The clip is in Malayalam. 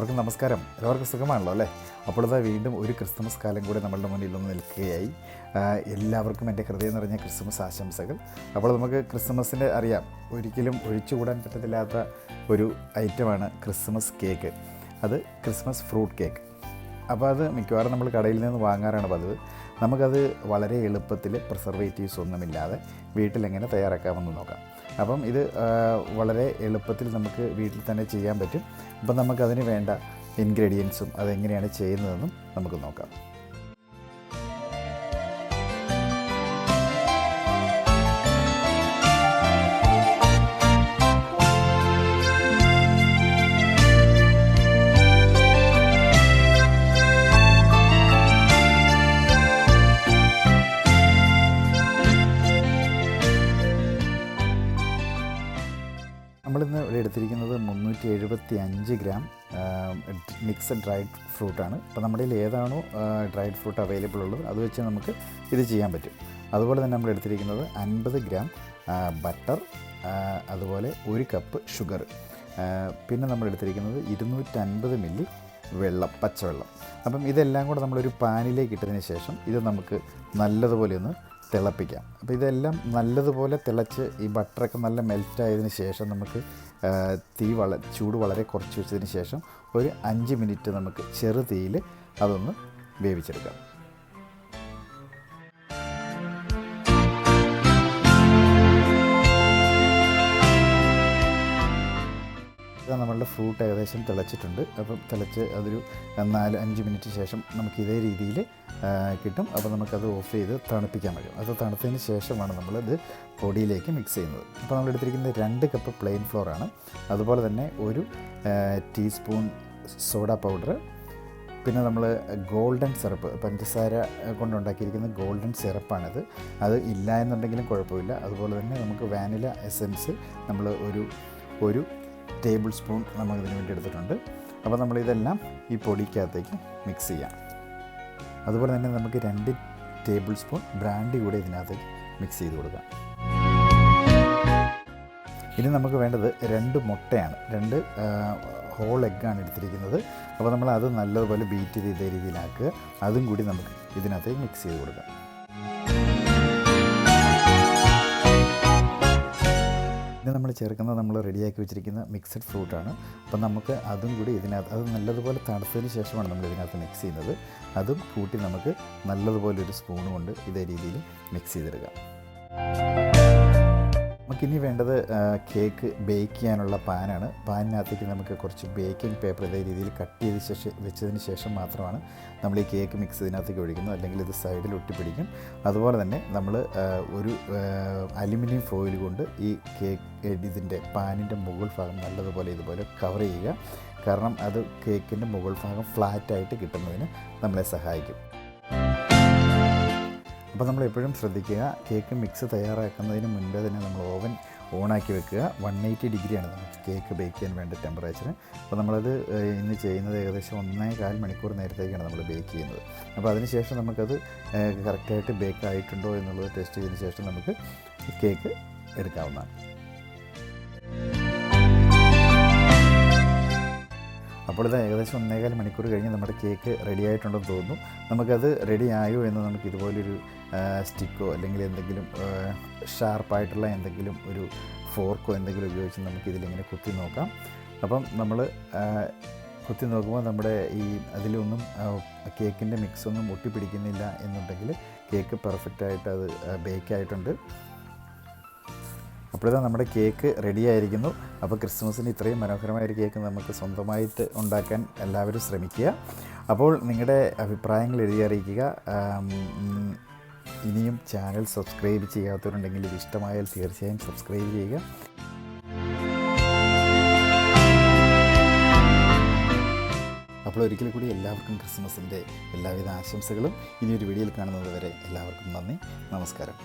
എല്ലാവർക്കും നമസ്കാരം. എല്ലാവർക്കും സുഖമാണല്ലോ അല്ലേ? അപ്പോഴത്തെ വീണ്ടും ഒരു ക്രിസ്മസ് കാലം കൂടെ നമ്മളുടെ മുന്നിൽ ഒന്ന് നിൽക്കുകയായി. എല്ലാവർക്കും എൻ്റെ ഹൃദയം നിറഞ്ഞ ക്രിസ്മസ് ആശംസകൾ. അപ്പോൾ നമുക്ക് ക്രിസ്മസിൻ്റെ അറിയാം, ഒരിക്കലും ഒഴിച്ചുകൂടാൻ പറ്റത്തില്ലാത്ത ഒരു ഐറ്റമാണ് ക്രിസ്മസ് കേക്ക്. അത് ക്രിസ്മസ് ഫ്രൂട്ട് കേക്ക്. അപ്പോൾ അത് മിക്കവാറും നമ്മൾ കടയിൽ നിന്ന് വാങ്ങാറാണ് പതിവ്. നമുക്കത് വളരെ എളുപ്പത്തിൽ പ്രിസർവേറ്റീവ്സ് ഒന്നുമില്ലാതെ വീട്ടിലെങ്ങനെ തയ്യാറാക്കാമെന്ന് നോക്കാം. അപ്പം ഇത് വളരെ എളുപ്പത്തിൽ നമുക്ക് വീട്ടിൽ തന്നെ ചെയ്യാൻ പറ്റും. അപ്പം നമുക്കതിന് വേണ്ട ഇൻഗ്രീഡിയൻസും അതെങ്ങനെയാണ് ചെയ്യുന്നതെന്നും നമുക്ക് നോക്കാം. നമ്മളിന്ന് ഇവിടെ എടുത്തിരിക്കുന്നത് 375 ഗ്രാം മിക്സഡ് ഡ്രൈഡ് ഫ്രൂട്ടാണ്. അപ്പോൾ നമ്മുടെ കയ്യിൽ ഏതാണോ ഡ്രൈഡ് ഫ്രൂട്ട് അവൈലബിൾ ഉള്ളത് അത് വെച്ച് നമുക്ക് ഇത് ചെയ്യാൻ പറ്റും. അതുപോലെ തന്നെ നമ്മൾ എടുത്തിരിക്കുന്നത് 50 ഗ്രാം ബട്ടർ, അതുപോലെ 1 കപ്പ് ഷുഗർ, പിന്നെ നമ്മൾ എടുത്തിരിക്കുന്നത് 250 മില്ലി വെള്ളം, പച്ചവെള്ളം. അപ്പം ഇതെല്ലാം കൂടെ നമ്മളൊരു പാനിലേക്ക് ഇട്ടതിന് ശേഷം ഇത് നമുക്ക് നല്ലതുപോലെ ഒന്ന് തിളപ്പിക്കാം. അപ്പോൾ ഇതെല്ലാം നല്ലതുപോലെ തിളച്ച് ഈ ബട്ടറൊക്കെ നല്ല മെൽറ്റായതിന് ശേഷം നമുക്ക് ചൂട് വളരെ കുറച്ച് വെച്ചതിന് ശേഷം ഒരു 5 മിനിറ്റ് നമുക്ക് ചെറു തീയിൽ അതൊന്ന് വേവിച്ചെടുക്കാം. നമ്മളുടെ ഫ്രൂട്ട് ഏകദേശം തിളച്ചിട്ടുണ്ട്. അപ്പം തിളച്ച് അതൊരു 4-5 മിനിറ്റ് ശേഷം നമുക്ക് ഇതേ രീതിയിൽ കിട്ടും. അപ്പോൾ നമുക്കത് ഓഫ് ചെയ്ത് തണുപ്പിക്കാൻ പറ്റും. അത് തണുത്തതിന് ശേഷമാണ് നമ്മളിത് പൊടിയിലേക്ക് മിക്സ് ചെയ്യുന്നത്. അപ്പോൾ നമ്മൾ എടുത്തിരിക്കുന്നത് 2 കപ്പ് പ്ലെയിൻ ഫ്ലോർ ആണ്. അതുപോലെ തന്നെ 1 ടീസ്പൂൺ സോഡ പൗഡർ, പിന്നെ നമ്മൾ ഗോൾഡൻ സിറപ്പ്, പഞ്ചസാര കൊണ്ടുണ്ടാക്കിയിരിക്കുന്ന ഗോൾഡൻ സിറപ്പാണിത്. അത് ഇല്ല എന്നുണ്ടെങ്കിലും കുഴപ്പമില്ല. അതുപോലെ തന്നെ നമുക്ക് വാനില എസൻസ് നമ്മൾ ഒരു ടേബിൾ സ്പൂൺ നമുക്കിതിന് വേണ്ടി എടുത്തിട്ടുണ്ട്. അപ്പോൾ നമ്മളിതെല്ലാം ഈ പൊടിക്കകത്തേക്ക് മിക്സ് ചെയ്യാം. അതുപോലെ തന്നെ നമുക്ക് 2 ടേബിൾ സ്പൂൺ ബ്രാൻഡി കൂടെ ഇതിനകത്തേക്ക് മിക്സ് ചെയ്ത് കൊടുക്കാം. ഇനി നമുക്ക് വേണ്ടത് 2 മുട്ടയാണ്. 2 ഹോൾ എഗ്ഗാണ് എടുത്തിരിക്കുന്നത്. അപ്പോൾ നമ്മൾ അത് നല്ലതുപോലെ ബീറ്റ് ചെയ്ത് ഇതേ രീതിയിലാക്കുക. അതും കൂടി നമുക്ക് ഇതിനകത്തേക്ക് മിക്സ് ചെയ്ത് കൊടുക്കാം. ഇത് നമ്മൾ ചേർക്കുന്നത് നമ്മൾ റെഡിയാക്കി വെച്ചിരിക്കുന്ന മിക്സഡ് ഫ്രൂട്ടാണ്. അപ്പം നമുക്ക് അതും കൂടി ഇതിനകത്ത്, അത് നല്ലതുപോലെ തണുത്തതിന് ശേഷമാണ് നമ്മൾ ഇതിനകത്ത് മിക്സ് ചെയ്യുന്നത്. അതും കൂട്ടി നമുക്ക് നല്ലതുപോലെ ഒരു സ്പൂൺ കൊണ്ട് ഇതേ രീതിയിൽ മിക്സ് ചെയ്തെടുക്കാം. നമുക്കിനി വേണ്ടത് കേക്ക് ബേക്ക് ചെയ്യാനുള്ള പാനാണ്. പാനിനകത്തേക്ക് നമുക്ക് കുറച്ച് ബേക്കിംഗ് പേപ്പർ ഇതേ രീതിയിൽ കട്ട് ചെയ്ത് വെച്ചതിന് ശേഷം മാത്രമാണ് നമ്മൾ ഈ കേക്ക് മിക്സ് ഇതിനകത്തേക്ക് ഒഴിക്കുന്നത്, അല്ലെങ്കിൽ ഇത് സൈഡിൽ ഒട്ടിപ്പിടിക്കും. അതുപോലെ തന്നെ നമ്മൾ ഒരു അലുമിനിയം ഫോയിൽ കൊണ്ട് ഈ കേക്ക് ഇതിൻ്റെ പാനിൻ്റെ മുകൾ ഭാഗം നല്ലതുപോലെ ഇതുപോലെ കവർ ചെയ്യുക. കാരണം അത് കേക്കിൻ്റെ മുകൾ ഭാഗം ഫ്ലാറ്റായിട്ട് കിട്ടുന്നതിന് നമ്മളെ സഹായിക്കും. അപ്പോൾ നമ്മൾ എപ്പോഴും ശ്രദ്ധിക്കുക, കേക്ക് മിക്സ് തയ്യാറാക്കുന്നതിന് മുൻപേ തന്നെ നമ്മൾ ഓവൻ ഓണാക്കി വെക്കുക. 180 ഡിഗ്രിയാണ് നമുക്ക് കേക്ക് ബേക്ക് ചെയ്യാൻ വേണ്ട ടെമ്പറേച്ചർ. അപ്പോൾ നമ്മളത് ഇന്ന് ചെയ്യുന്നത് ഏകദേശം 1.25 മണിക്കൂർ നേരത്തേക്കാണ് നമ്മൾ ബേക്ക് ചെയ്യുന്നത്. അപ്പോൾ അതിനുശേഷം നമുക്കത് കറക്റ്റായിട്ട് ബേക്ക് ആയിട്ടുണ്ടോ എന്നുള്ളത് ടെസ്റ്റ് ചെയ്തതിന് ശേഷം നമുക്ക് കേക്ക് എടുക്കാവുന്നതാണ്. അപ്പോൾ ഇത് ഏകദേശം 1.25 മണിക്കൂർ കഴിഞ്ഞ് നമ്മുടെ കേക്ക് റെഡി ആയിട്ടുണ്ടെന്ന് തോന്നുന്നു. നമുക്കത് റെഡി ആയോ എന്ന് നമുക്ക് ഇതുപോലൊരു സ്റ്റിക്കോ അല്ലെങ്കിൽ എന്തെങ്കിലും ഷാർപ്പായിട്ടുള്ള എന്തെങ്കിലും ഒരു ഫോർക്കോ എന്തെങ്കിലും ഉപയോഗിച്ച് നമുക്കിതിലിങ്ങനെ കുത്തി നോക്കാം. അപ്പം നമ്മൾ കുത്തി നോക്കുമ്പോൾ നമ്മുടെ അതിലൊന്നും കേക്കിൻ്റെ മിക്സൊന്നും ഒട്ടിപ്പിടിക്കുന്നില്ല എന്നുണ്ടെങ്കിൽ കേക്ക് പെർഫെക്റ്റായിട്ട് അത് ബേക്കായിട്ടുണ്ട്. അപ്പോഴത്തെ നമ്മുടെ കേക്ക് റെഡി ആയിരിക്കുന്നു. അപ്പോൾ ക്രിസ്മസിന് ഇത്രയും മനോഹരമായൊരു കേക്ക് നമുക്ക് സ്വന്തമായിട്ട് ഉണ്ടാക്കാൻ എല്ലാവരും ശ്രമിക്കുക. അപ്പോൾ നിങ്ങളുടെ അഭിപ്രായങ്ങൾ എഴുതി അറിയിക്കുക. ഇനിയും ചാനൽ സബ്സ്ക്രൈബ് ചെയ്യാത്തവരുണ്ടെങ്കിൽ ഇത് ഇഷ്ടമായാൽ തീർച്ചയായും സബ്സ്ക്രൈബ് ചെയ്യുക. അപ്പോൾ ഒരിക്കൽ കൂടി എല്ലാവർക്കും ക്രിസ്മസിൻ്റെ എല്ലാവിധ ആശംസകളും. ഇനിയൊരു വീഡിയോയിൽ കാണുന്നത് വരെ എല്ലാവർക്കും നന്ദി, നമസ്കാരം.